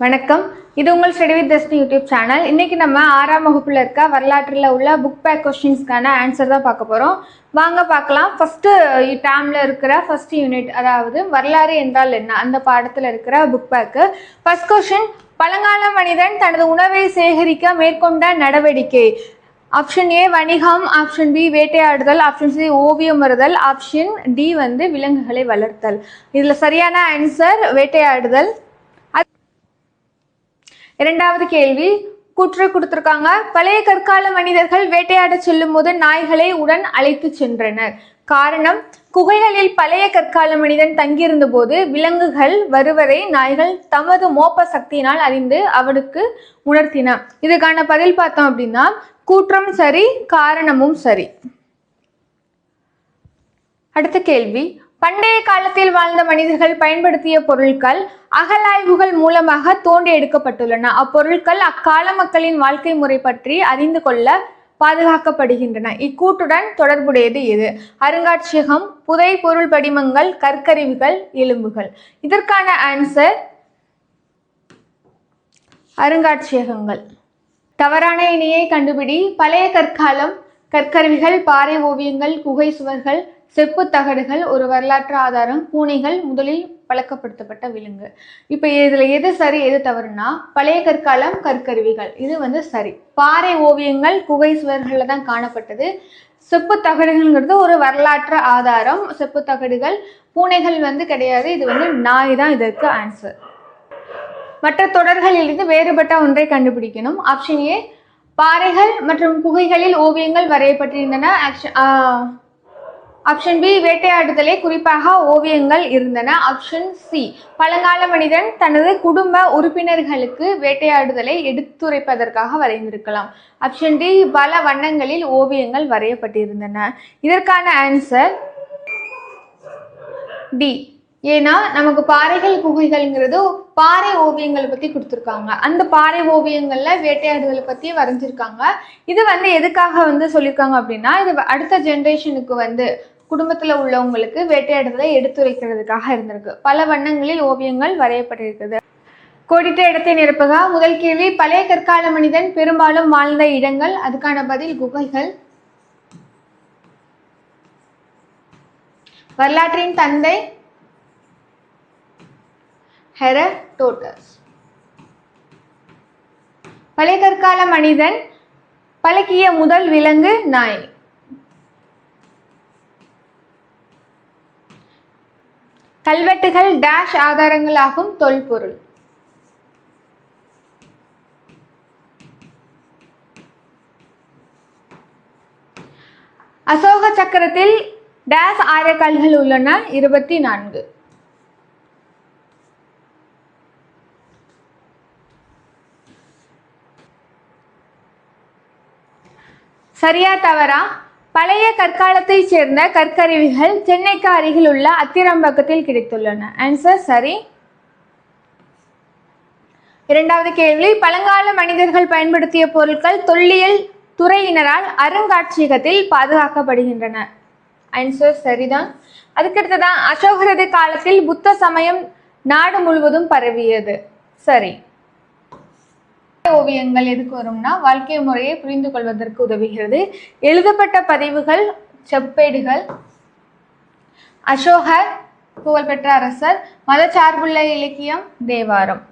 வணக்கம். இது உங்கள் study with Darshini YouTube channel. இன்னைக்கு நம்ம 6ஆம் வகுப்புல இருக்க வரலாற்றில் உள்ள புக் பேக் கொஸ்டின்ஸ்க்கான ஆன்சர் தான் பார்க்க போகிறோம். வாங்க பார்க்கலாம். ஃபஸ்ட்டு டேர்மில் இருக்கிற ஃபர்ஸ்ட் யூனிட், அதாவது வரலாறு என்றால் என்ன, அந்த பாடத்தில் இருக்கிற புக் பேக்கு. ஃபர்ஸ்ட் கொஸ்டின், பழங்கால மனிதன் தனது உணவை சேகரிக்க மேற்கொண்ட நடவடிக்கை. ஆப்ஷன் ஏ வணிகம், ஆப்ஷன் பி வேட்டையாடுதல், ஆப்ஷன் சி ஓவியம் வரைதல், ஆப்ஷன் டி விலங்குகளை வளர்த்தல். இதில் சரியான ஆன்சர் வேட்டையாடுதல். இரண்டாவது கேள்வி கூற்று கொடுத்திருக்காங்க. பழைய கற்கால மனிதர்கள் வேட்டையாட செல்லும் போது நாய்களை உடன் அழைத்து சென்றனர். காரணம், குகைகளில் பழைய கற்கால மனிதன் தங்கியிருந்த போது விலங்குகள் வருவதை நாய்கள் தமது மோப்ப சக்தியினால் அறிந்து அவனுக்கு உணர்த்தின. இதுக்கான பதில் பார்த்தோம் அப்படின்னா கூற்றும் சரி, காரணமும் சரி. அடுத்த கேள்வி, பண்டைய காலத்தில் வாழ்ந்த மனிதர்கள் பயன்படுத்திய பொருட்கள் அகழாய்வுகள் மூலமாக தோண்டி எடுக்கப்பட்டுள்ளன. அப்பொருட்கள் அக்கால மக்களின் வாழ்க்கை முறை பற்றி அறிந்து கொள்ள பாதுகாக்கப்படுகின்றன. இக்கூற்றுடன் தொடர்புடையது எது? அருங்காட்சியகம், புதை பொருள் படிமங்கள், கற்கருவிகள், எலும்புகள். இதற்கான ஆன்சர் அருங்காட்சியகங்கள். தவறான இணையை கண்டுபிடி. பழைய கற்காலம், கற்கருவிகள், பாறை ஓவியங்கள், குகை சுவர்கள், செப்பு தகடுகள் ஒரு வரலாற்று ஆதாரம், பூனைகள் முதலில் பழக்கப்படுத்தப்பட்ட விலங்கு. இப்போ இதில் எது சரி எது தவறுனா பழைய கற்காலம், கற்கருவிகள் இது சரி. பாறை ஓவியங்கள் குகை சுவர்களில் தான் காணப்பட்டது. செப்பு தகடுகள்ங்கிறது ஒரு வரலாற்று ஆதாரம். செப்பு தகடுகள். பூனைகள் கிடையாது. இது நாய் தான் இதற்கு ஆன்சர். மற்ற தொடர்களிலிருந்து வேறுபட்ட ஒன்றை கண்டுபிடிக்கணும். ஆப்ஷன் ஏ பாறைகள் மற்றும் குகைகளில் ஓவியங்கள் வரையப்பட்டிருந்தன. ஆப்ஷன் பி வேட்டையாடுதலே குறிப்பாக ஓவியங்கள் இருந்தன. ஆப்ஷன் சி பழங்கால மனிதன் தனது குடும்ப உறுப்பினர்களுக்கு வேட்டையாடுதலை எடுத்துரைப்பதற்காக வரைந்திருக்கலாம். ஆப்ஷன் டி பல வண்ணங்களில் ஓவியங்கள் வரையப்பட்டிருந்தன. இதற்கான ஆன்சர் டி. ஏன்னா நமக்கு பாறைகள் குகைகள்ங்கிறது பாறை ஓவியங்களை பற்றி கொடுத்துருக்காங்க. அந்த பாறை ஓவியங்களில் வேட்டையாடுதலை பற்றி வரைஞ்சிருக்காங்க. இது எதுக்காக சொல்லியிருக்காங்க அப்படின்னா இது அடுத்த ஜென்ரேஷனுக்கு குடும்பத்தில் உள்ளவங்களுக்கு வேட்டையாடுதலை எடுத்துரைக்கிறதுக்காக இருந்திருக்கு. பல வண்ணங்களில் ஓவியங்கள் வரையப்பட்டிருக்குது. கோடிட்ட இடத்தை நிரப்புக. முதல் கேள்வி, பழைய கற்கால மனிதன் பெரும்பாலும் வாழ்ந்த இடங்கள். அதுக்கான பதில் குகைகள். வரலாற்றின் தந்தை ஹெரோடோட்டஸ். பழைய கற்கால மனிதன் பழக்கிய முதல் விலங்கு நாய். கல்வெட்டுகள் டேஷ் ஆதாரங்களாகும் தொல்பொருள். அசோக சக்கரத்தில் டேஷ் ஆயக்கல்கள் உள்ளன. 24. சரியா தவறா? பழைய கற்காலத்தை சேர்ந்த கற்கருவிகள் சென்னைக்கு அருகில் உள்ள அத்திரம்பக்கத்தில் கிடைத்துள்ளன. ஆன்சர் சரி. இரண்டாவது கேள்வி, பழங்கால மனிதர்கள் பயன்படுத்திய பொருட்கள் தொல்லியல் துறையினரால் அருங்காட்சியகத்தில் பாதுகாக்கப்படுகின்றன. ஆன்சர் சரிதான். அதுக்கடுத்ததான் அசோகரது காலத்தில் புத்த சமயம் நாடு முழுவதும் பரவியது. சரி. ஓவியங்கள் எதுக்கு வரும்னா வாழ்க்கை முறையை புரிந்து கொள்வதற்கு உதவுகிறது. எழுதப்பட்ட பதிவுகள் செப்பேடுகள். அசோகர் புகழ்பெற்ற அரசர். மதச்சார்புள்ள இலக்கியம் தேவாரம்.